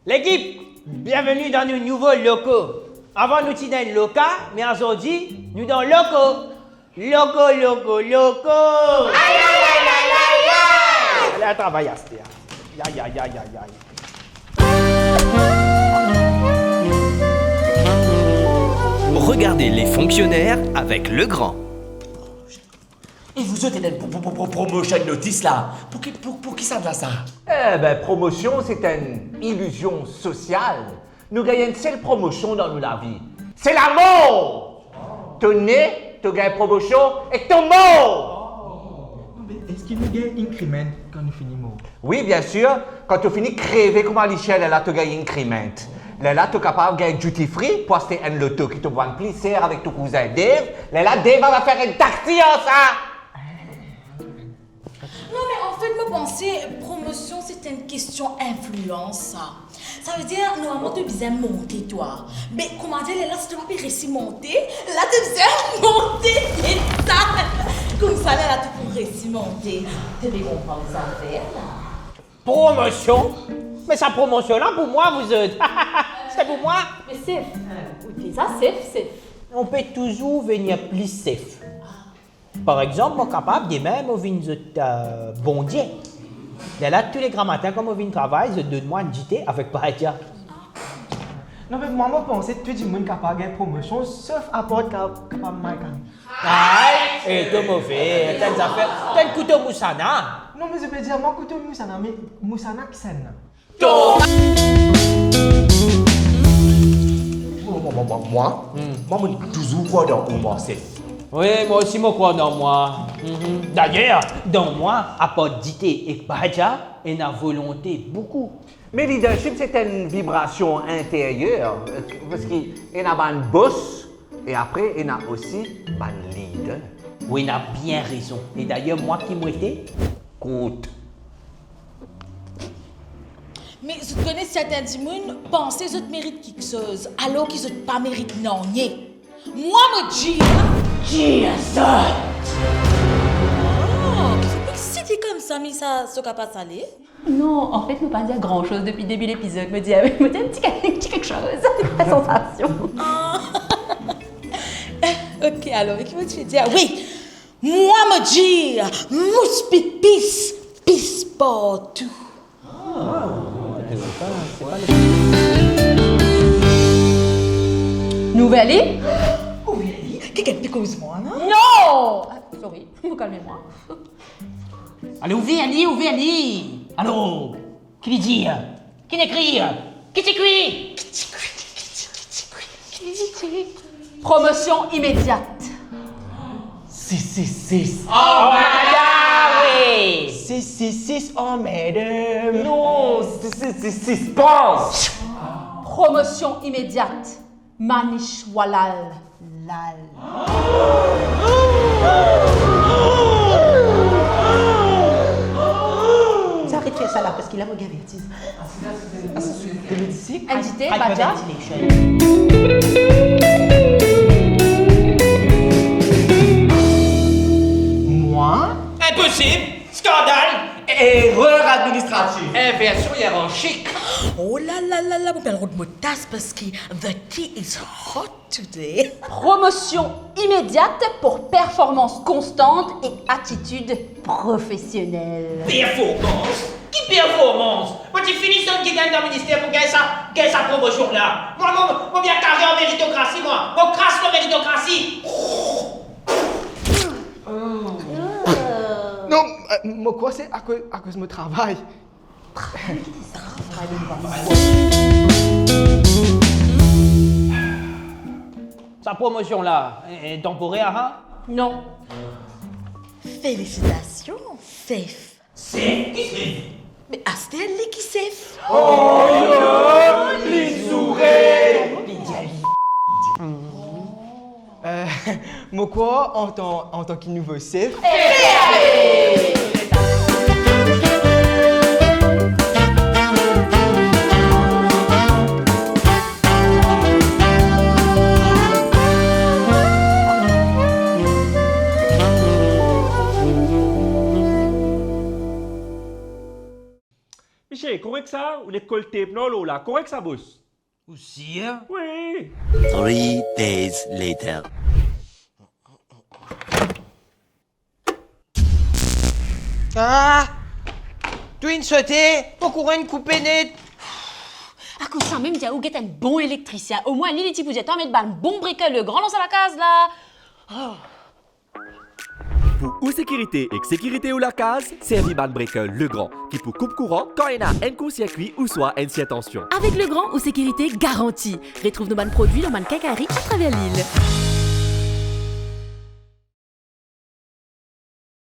L'équipe, bienvenue dans nos nouveaux locaux. Avant, nous étions dans loca, mais aujourd'hui, nous dans locaux. Loco. Aïe, aïe, aïe, aïe, aïe. Allez, à travailler, Astia. Aïe. Regardez les fonctionnaires avec le grand. Et vous autres, pour promotion notice là, pour qui ça de là ça? Eh ben, promotion, c'est une illusion sociale. Nous gagnons une seule promotion dans la vie. C'est la mort! Tu nais, tu gagnes promotion et tu mort! Est-ce qu'il nous gagne increment quand nous finissons? Oui, bien sûr. Quand tu finis crever comme à l'échelle, là, tu gagnes increment. Là, tu es capable de gagner duty free pour acheter un loto qui te voit un plaisir avec ton cousin Dave. Là, Dave va faire une taxi en ça! Non, mais en fait, me penser, promotion, c'est une question influence, ça. Ça veut dire, normalement, tu besoin monter, toi. Mais comment dire, là, si tu vas pas réussir monter, là, tu besoin monter, c'est ça. Comme ça, là, tu pourrais réussir monter. Tu peux comprendre les affaires, là. Promotion? Mais sa promotion-là, pour moi, vous êtes. C'est pour moi. Mais safe. Oui, ça, safe. On peut toujours venir plus safe. Par exemple, on est capable de même venir bondier. Là, tous les grands matins, comme on vient travailler, je donne-moi une JT avec Pahadia. Non, mais moi, je pensais que tout le monde est capable de gagner promotion, sauf à part capable de gagner. Aïe! Et t'es mauvais, t'as des affaires. T'as un couteau Moussana. Non, mais je peux dire, moi, couteau Moussana, mais Moussana qui s'en Moi, je toujours crois dans moi, c'est. Oui, moi aussi, je crois dans moi. D'ailleurs, dans moi, à part Dité et Pahadia, il y a volonté beaucoup. Mais leadership, c'est une vibration intérieure. Parce qu'il y a un boss et après, il y a aussi un leader. Oui, il a bien raison. Et d'ailleurs, moi qui m'étais, Compte. Mais je connais certains gens penser qu'ils méritent quelque chose, alors qu'ils n'ont pas mérité non. Moi, me dis, ça. C'était comme ça, mais ça ne va pas aller. Non, en fait, nous pas dire grand-chose depuis le début de l'épisode. Me dit un petit quelque chose. La sensation. Ok, alors, qu'est-ce que tu veux dire? Oui, moi, me dire, mousse pisse partout. Nouvelle île? Oui, quelqu'un te cause moi, non? Non! Sorry, vous calmez-moi. allez, ouvez. Allô? Qui lui dit? Qui n'écrit? Qui t'écrit? Promotion immédiate. 6. Oh, madame, oui! 6, oh, madame. Non, c'est suspense. Promotion immédiate. Manish Walal. Lal. Arrête de faire ça là parce qu'il a regardé vertige. Indité, Badja. Moi? Impossible! Scandale! Erreur administrative. Inversion hiérarchique. Oh là, mon père de tasse parce que the tea is hot today. Promotion immédiate pour performance constante et attitude professionnelle. Performance? Qui performance? Moi, tu finis ça qui gagne dans le ministère pour gagner sa promotion là. Moi, bien carré en méritocratie, moi. Moi, crasse la méritocratie. Non, moi quoi c'est à cause de mon travail. Sa promotion là, est temporaire, hein? Non. Félicitations, safe. C'est qui c'est? Mais Astel, qui safe? Moi quoi en tant que nouveau chef. Michel, correct ça? ça, ou les coltés non là, correct ça bosse. Aussi, hein? Oui. 3 days later. Ah! Twin sauté, pour courir une coupée net. À cause ça, même dire, où est un bon électricien. Au moins, Lili, vous êtes en mettre un bon briquet, le grand lance à la case, là. Pour ou sécurité et sécurité ou la case, servi ban breaker Le Grand, qui pour coupe courant quand il y a un court-circuit ou soit une tension. Avec Le Grand ou sécurité garantie. Retrouve nos bandes produits dans Ban Kakari à travers l'île.